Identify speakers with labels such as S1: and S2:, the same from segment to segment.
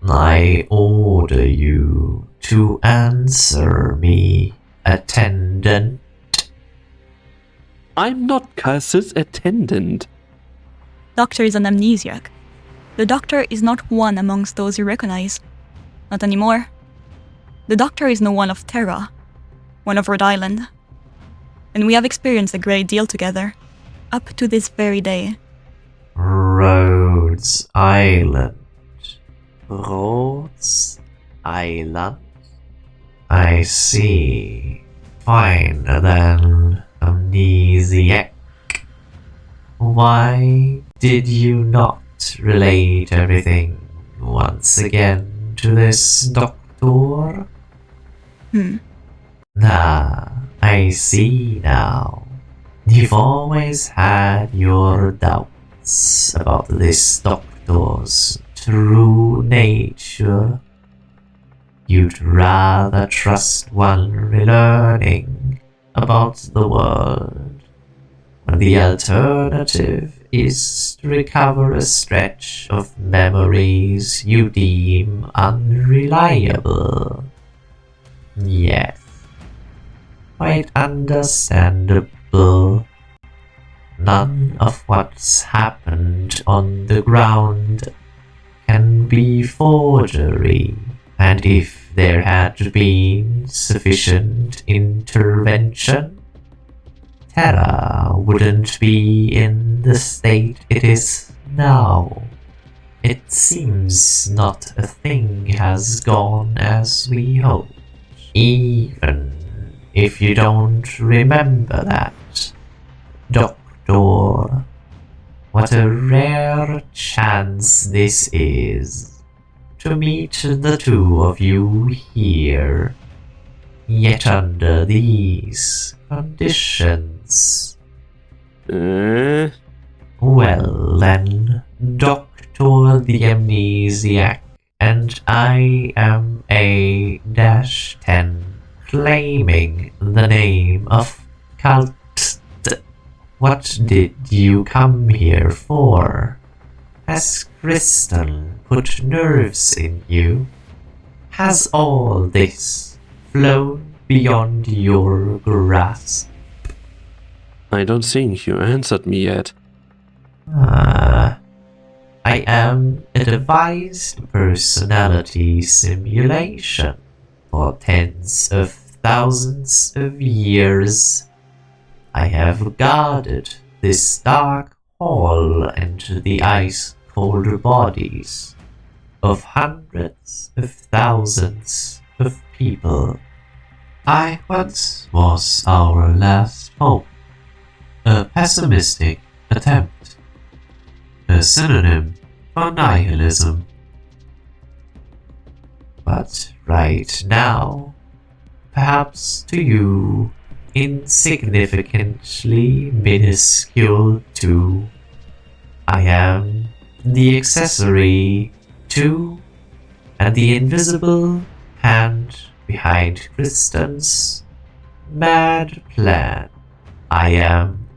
S1: I order you to answer me, attendant.
S2: I'm not Curs's attendant.
S3: Doctor is an amnesiac. The Doctor is not one amongst those you recognize. Not anymore. The Doctor is no one of Terra, one of Rhode Island. And we have experienced a great deal together, up to this very day.
S1: Rhodes Island. Rhodes Island? I see. Fine then, amnesiac. Why did you not relate everything once again to this doctor? I see now. You've always had your doubts about this doctor's true nature. You'd rather trust one relearning about the world, when the alternative is to recover a stretch of memories you deem unreliable. Yes, quite understandable. None of what's happened on the ground can be forgery, and if there had been sufficient intervention, Terra wouldn't be in the state it is now. It seems not a thing has gone as we hoped, even if you don't remember that, Doctor. What a rare chance this is, to meet the two of you here, yet under these conditions. Well then, Doctor the Amnesiac and I am A-10, claiming the name of Cult. What did you come here for? Has Kristen put nerves in you? Has all this flown beyond your grasp?
S2: I don't think you answered me yet.
S1: I am a devised personality simulation for tens of thousands of years. I have guarded this dark hall and the ice-cold bodies of hundreds of thousands of people. I once was our last hope, a pessimistic attempt, a synonym for nihilism. But right now, perhaps to you, insignificantly minuscule too, I am the accessory to, and the invisible hand behind Kristen's mad plan. I am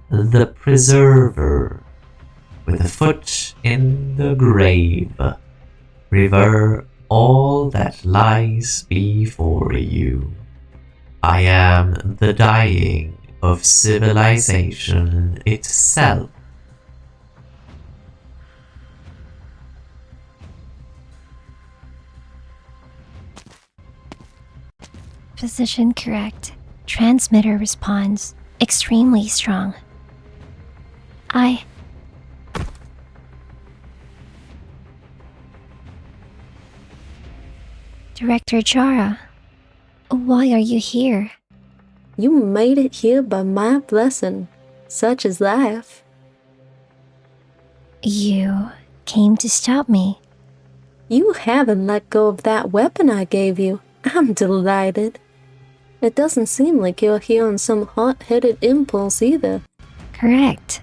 S1: the preserver, with a foot in the grave. Revere all that lies before you. I am the dying of civilization itself.
S4: Position correct. Transmitter responds extremely strong. Director Jara, why are you here?
S5: You made it here by my blessing. Such is life.
S4: You came to stop me.
S5: You haven't let go of that weapon I gave you. I'm delighted. It doesn't seem like you're here on some hot-headed impulse either.
S4: Correct.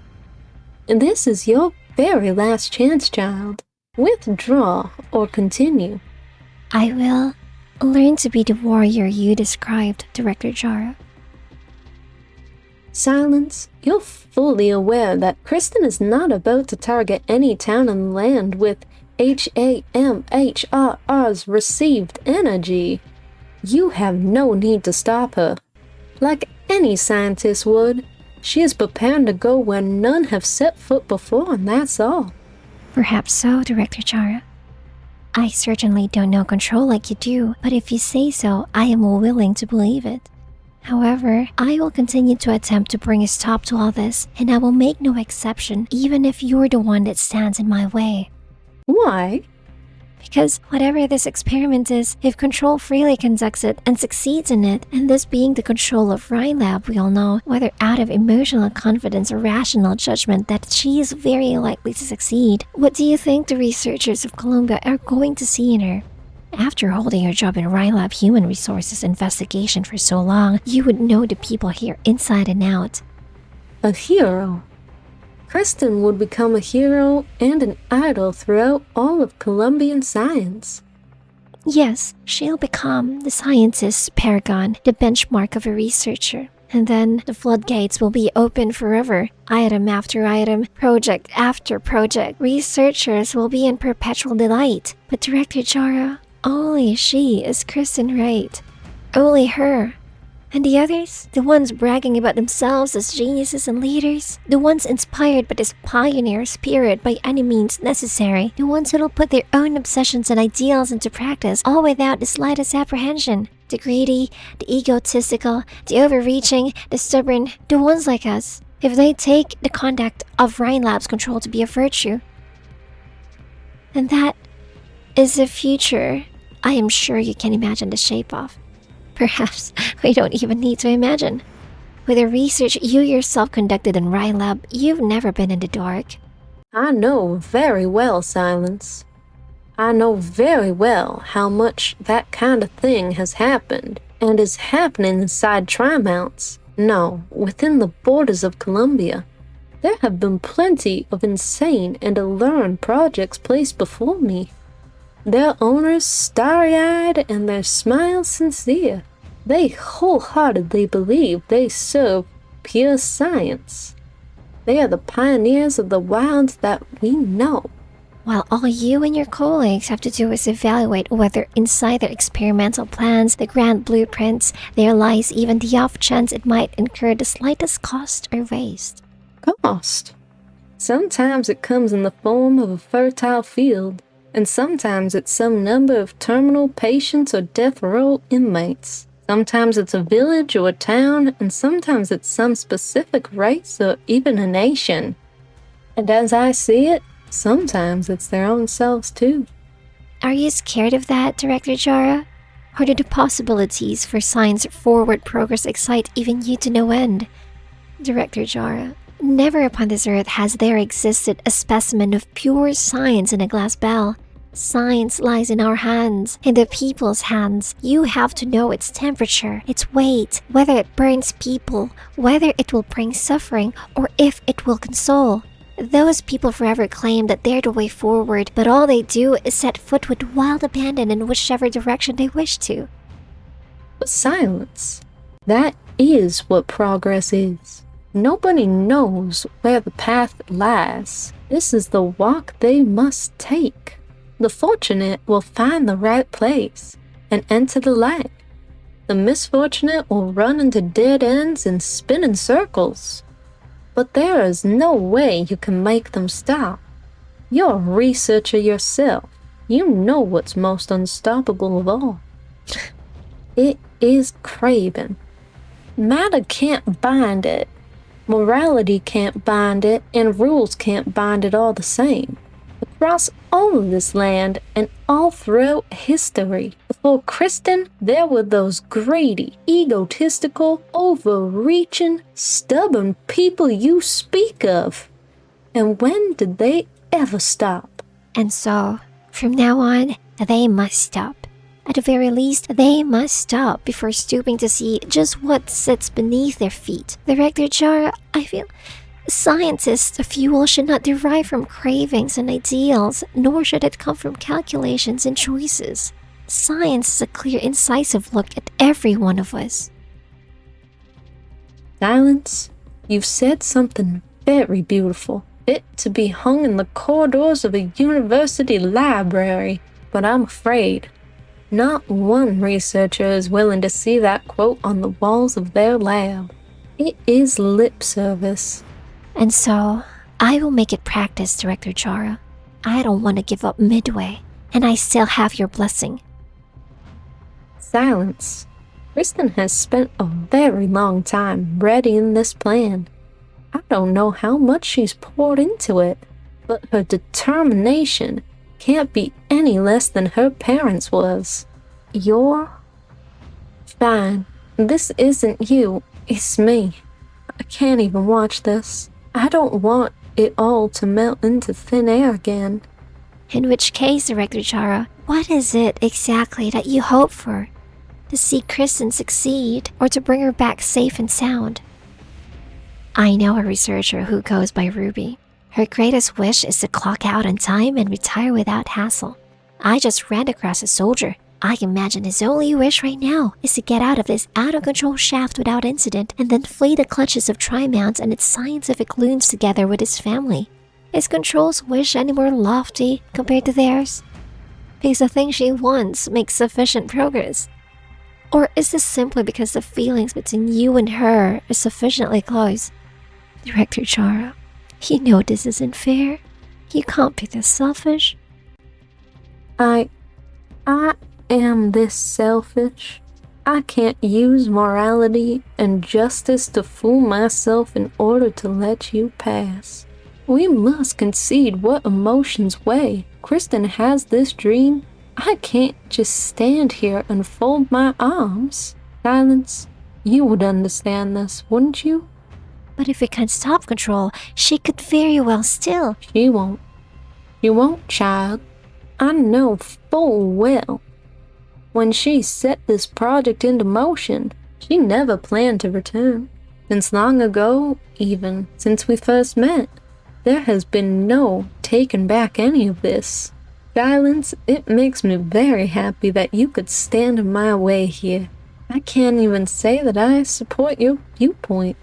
S5: And this is your very last chance, child. Withdraw or continue.
S4: I will learn to be the warrior you described, Director Jara.
S5: Silence, you're fully aware that Kristen is not about to target any town and land with HAMHRR's received energy. You have no need to stop her. Like any scientist would, she is prepared to go where none have set foot before, and that's all.
S4: Perhaps so, Director Chara. I certainly don't know control like you do, but if you say so, I am willing to believe it. However, I will continue to attempt to bring a stop to all this, and I will make no exception even if you're the one that stands in my way.
S5: Why?
S4: Because whatever this experiment is, if Control freely conducts it and succeeds in it, and this being the control of Rylab, we all know, whether out of emotional confidence or rational judgment, that she is very likely to succeed. What do you think the researchers of Columbia are going to see in her? After holding your job in Rylab Human Resources Investigation for so long, you would know the people here inside and out.
S5: A hero? Kristen would become a hero and an idol throughout all of Columbian science.
S4: Yes, she'll become the scientist's paragon, the benchmark of a researcher. And then the floodgates will be open forever. Item after item, project after project. Researchers will be in perpetual delight. But Director Chara, only she is Kristen Wright. Only her. And the others? The ones bragging about themselves as geniuses and leaders? The ones inspired by this pioneer spirit by any means necessary? The ones who'll put their own obsessions and ideals into practice, all without the slightest apprehension? The greedy, the egotistical, the overreaching, the stubborn, the ones like us. If they take the conduct of Rylab's control to be a virtue. And that is a future I am sure you can imagine the shape of. Perhaps we don't even need to imagine. With the research you yourself conducted in Rylab, you've never been in the dark.
S5: I know very well, Silence. I know very well how much that kind of thing has happened, and is happening inside Tri-Mounts. No, within the borders of Columbia. There have been plenty of insane and alluring projects placed before me. Their owners starry-eyed and their smiles sincere. They wholeheartedly believe they serve pure science. They are the pioneers of the wilds that we know.
S4: While all you and your colleagues have to do is evaluate whether inside their experimental plans, the grand blueprints, there lies even the off chance it might incur the slightest cost or waste.
S5: Cost? Sometimes it comes in the form of a fertile field, and sometimes it's some number of terminal patients or death row inmates. Sometimes it's a village or a town, and sometimes it's some specific race or even a nation. And as I see it, sometimes it's their own selves too.
S4: Are you scared of that, Director Chara? Or do the possibilities for science forward progress excite even you to no end? Director Chara, never upon this earth has there existed a specimen of pure science in a glass bell. Science lies in our hands, in the people's hands. You have to know its temperature, its weight, whether it burns people, whether it will bring suffering, or if it will console. Those people forever claim that they're the way forward, but all they do is set foot with wild abandon in whichever direction they wish to.
S5: But Silence. That is what progress is. Nobody knows where the path lies. This is the walk they must take. The fortunate will find the right place and enter the light. The misfortunate will run into dead ends and spin in circles. But there is no way you can make them stop. You're a researcher yourself. You know what's most unstoppable of all. It is craving. Matter can't bind it. Morality can't bind it, and rules can't bind it all the same. Across all of this land and all throughout history, before Kristen, there were those greedy, egotistical, overreaching, stubborn people you speak of. And when did they ever stop?
S4: And so, from now on, they must stop. At the very least, they must stop before stooping to see just what sits beneath their feet. Director Chara, I feel scientists' fuel should not derive from cravings and ideals, nor should it come from calculations and choices. Science is a clear, incisive look at every one of us.
S5: Silence, you've said something very beautiful, fit to be hung in the corridors of a university library, but I'm afraid not one researcher is willing to see that quote on the walls of their lab. It is lip service.
S4: And so, I will make it practice, Director Chara. I don't want to give up midway, and I still have your blessing.
S5: Silence. Kristen has spent a very long time readying this plan. I don't know how much she's poured into it, but her determination can't be any less than her parents' was. You're fine. This isn't you, it's me. I can't even watch this. I don't want it all to melt into thin air again.
S4: In which case, Director Chara, what is it exactly that you hope for? To see Kristen succeed, or to bring her back safe and sound? I know a researcher who goes by Ruby. Her greatest wish is to clock out on time and retire without hassle. I just ran across a soldier. I imagine his only wish right now is to get out of this out-of-control shaft without incident and then flee the clutches of Trimount and its scientific loons together with his family. Is Control's wish any more lofty compared to theirs? Because the thing she wants makes sufficient progress? Or is this simply because the feelings between you and her are sufficiently close? Director Chara, you know this isn't fair. You can't be this selfish.
S5: I am this selfish. I can't use morality and justice to fool myself in order to let you pass. We must concede what emotions weigh. Kristen has this dream. I can't just stand here and fold my arms. Silence. You would understand this, wouldn't you?
S4: But if we can't stop Control, she could very well still.
S5: She won't. You won't, child. I know full well. When she set this project into motion, she never planned to return. Since long ago, even since we first met, there has been no taking back any of this. Silence, it makes me very happy that you could stand in my way here. I can't even say that I support your viewpoint.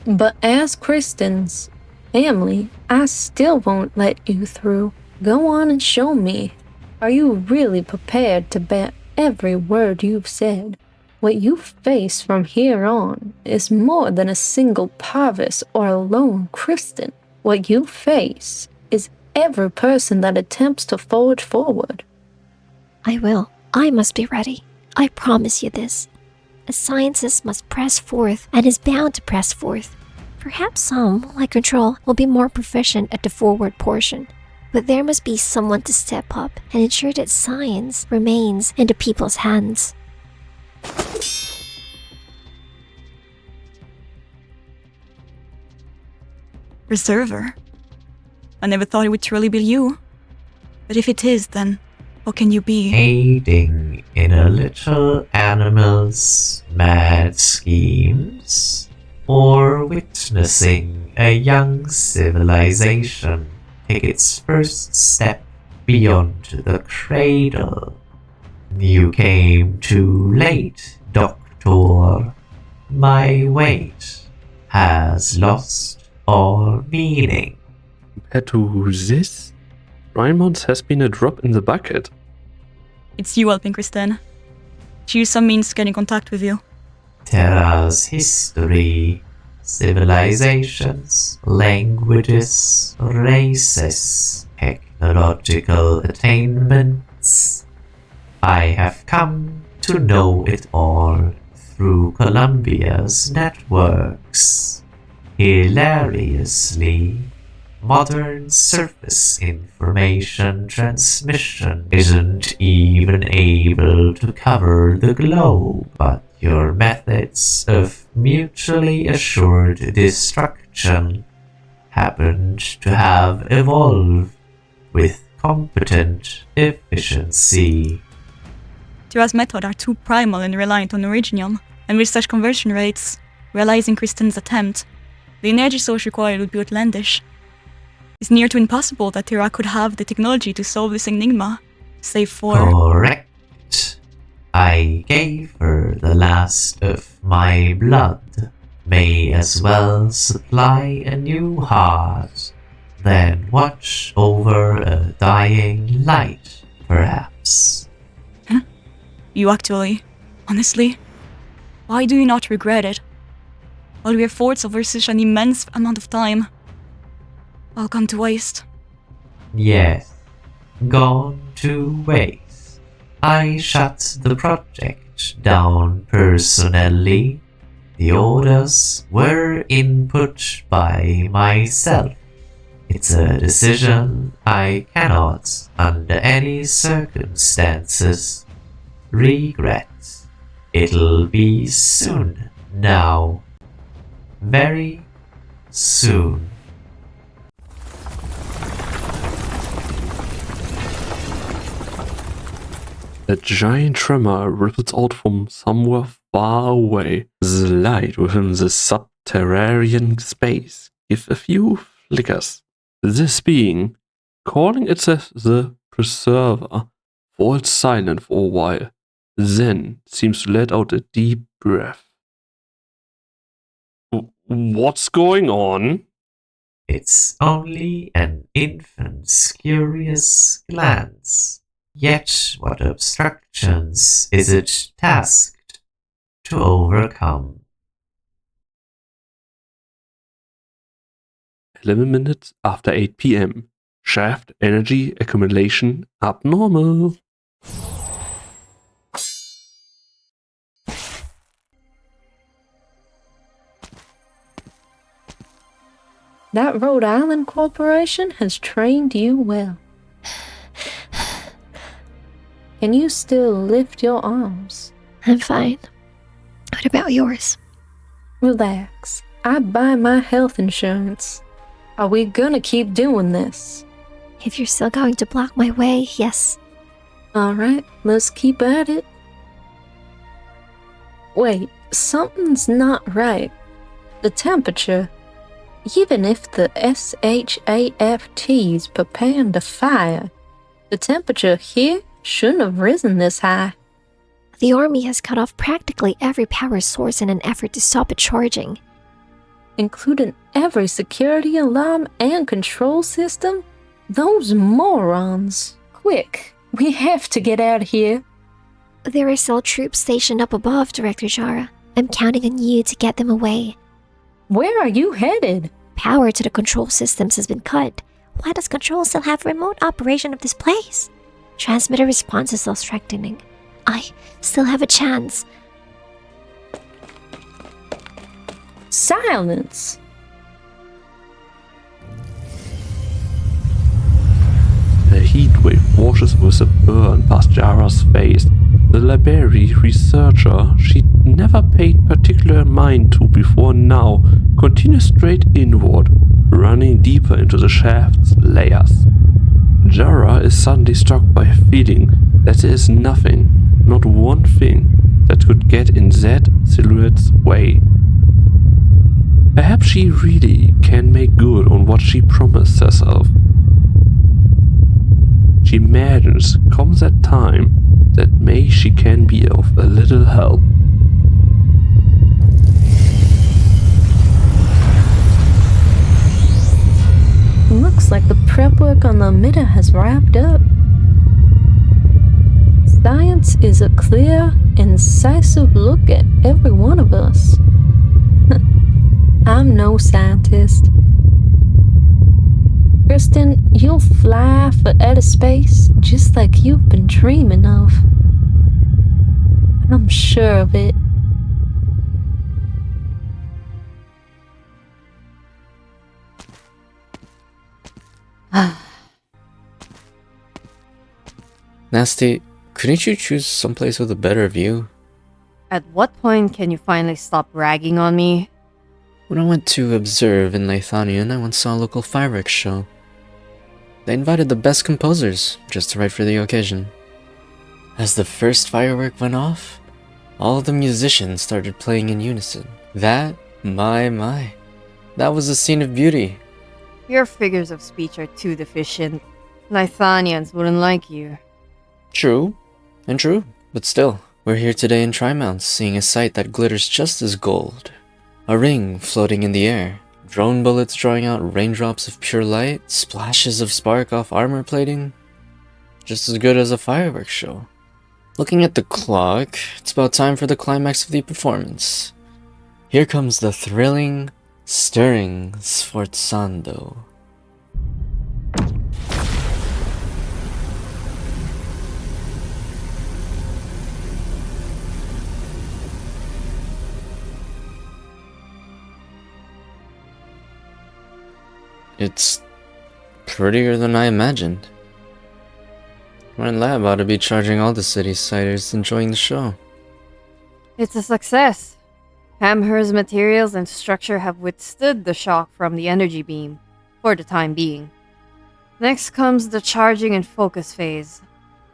S5: But as Kristen's family, I still won't let you through. Go on and show me. Are you really prepared to bet every word you've said? What you face from here on is more than a single Parvis or a lone Kristen. What you face is every person that attempts to forge forward.
S4: I will. I must be ready. I promise you this. A scientist must press forth and is bound to press forth. Perhaps some, like Control, will be more proficient at the forward portion. But there must be someone to step up and ensure that science remains in the people's hands.
S3: Reserver? I never thought it would truly be you. But if it is, then what can you be?
S1: Aiding in a little animal's mad schemes? Or witnessing a young civilization take its first step beyond the cradle? You came too late, Doctor. My wait has lost all meaning.
S2: Compared to this, Raimond has been a drop in the bucket.
S3: It's you helping Kristen. She used some means to get in contact with you.
S1: Terra's history, civilizations, languages, races, technological attainments. I have come to know it all through Columbia's networks. Hilariously, modern surface information transmission isn't even able to cover the globe, but your methods of mutually assured destruction happened to have evolved with competent efficiency.
S3: Terra's methods are too primal and reliant on originium, and with such conversion rates, realizing Kristen's attempt, the energy source required would be outlandish. It's near to impossible that Terra could have the technology to solve this enigma, save for...
S1: Correct. I gave her the last of my blood. May as well supply a new heart. Then watch over a dying light, perhaps.
S3: Huh? You actually, honestly, why do you not regret it? All your efforts over such an immense amount of time, all come to waste.
S1: Yes, gone to waste. I shut the project down personally. The orders were input by myself. It's a decision I cannot, under any circumstances, regret. It'll be soon now. Very soon.
S2: A giant tremor ripples out from somewhere far away. The light within the subterranean space gives a few flickers. This being, calling itself the Preserver, falls silent for a while, then seems to let out a deep breath. What's going on?
S1: It's only an infant's curious glance. Yet what obstructions is it tasked to overcome?
S2: 11 minutes after 8 p.m. Shaft energy accumulation abnormal.
S5: That Rhode Island corporation has trained you well. Can you still lift your arms?
S4: I'm fine. What about yours?
S5: Relax. I buy my health insurance. Are we gonna keep doing this?
S4: If you're still going to block my way, yes.
S5: Alright, let's keep at it. Wait, something's not right. The temperature. Even if the SH-8-After is preparing to fire, the temperature here shouldn't have risen this high.
S4: The army has cut off practically every power source in an effort to stop it charging.
S5: Including every security alarm and control system? Those morons. Quick, we have to get out of here.
S4: There are still troops stationed up above, Director Jara. I'm counting on you to get them away.
S5: Where are you headed?
S4: Power to the control systems has been cut. Why does Control still have remote operation of this place? Transmitter response is still strengthening. I still have a chance.
S5: Silence!
S2: The heat wave washes with a burn past Jara's face. The library researcher she'd never paid particular mind to before now continues straight inward, running deeper into the shaft's layers. Jara is suddenly struck by a feeling that there is nothing, not one thing, that could get in that silhouette's way. Perhaps she really can make good on what she promised herself. She imagines comes that time that may she can be of a little help.
S5: Looks like the prep work on the emitter has wrapped up. Science is a clear, incisive look at every one of us. I'm no scientist. Kristen, you'll fly for outer space just like you've been dreaming of. I'm sure of it.
S6: Nasty, couldn't you choose someplace with a better view?
S7: At what point can you finally stop ragging on me?
S6: When I went to observe in Lythanian, I once saw a local fireworks show. They invited the best composers, just right for the occasion. As the first firework went off, all the musicians started playing in unison. That, my, that was a scene of beauty.
S7: Your figures of speech are too deficient. Lythanians wouldn't like you.
S6: True, but still, we're here today in Trimount, seeing a sight that glitters just as gold. A ring floating in the air, Drone bullets drawing out raindrops of pure light, splashes of spark off armor plating. Just as good as a fireworks show. Looking at the clock, it's about time for the climax of the performance. Here comes the thrilling, stirring sforzando. It's prettier than I imagined. My lab ought to be charging all the city-siders enjoying the show.
S7: It's a success. Amher's materials and structure have withstood the shock from the energy beam, for the time being. Next comes the charging and focus phase.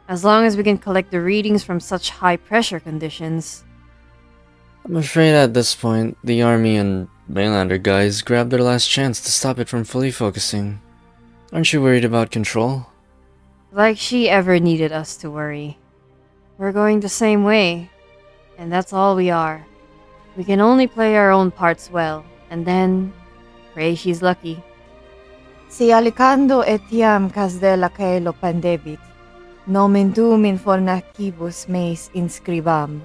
S7: As long as we can collect the readings from such high pressure conditions.
S6: I'm afraid at this point, the army and Mainlander guys grabbed their last chance to stop it from fully focusing. Aren't you worried about control?
S7: Like she ever needed us to worry. We're going the same way, and that's all we are. We can only play our own parts well, and then pray she's lucky.
S8: Si alicando etiam casdela caelo pandebit, nomen tuum in fornacibus meis inscribam,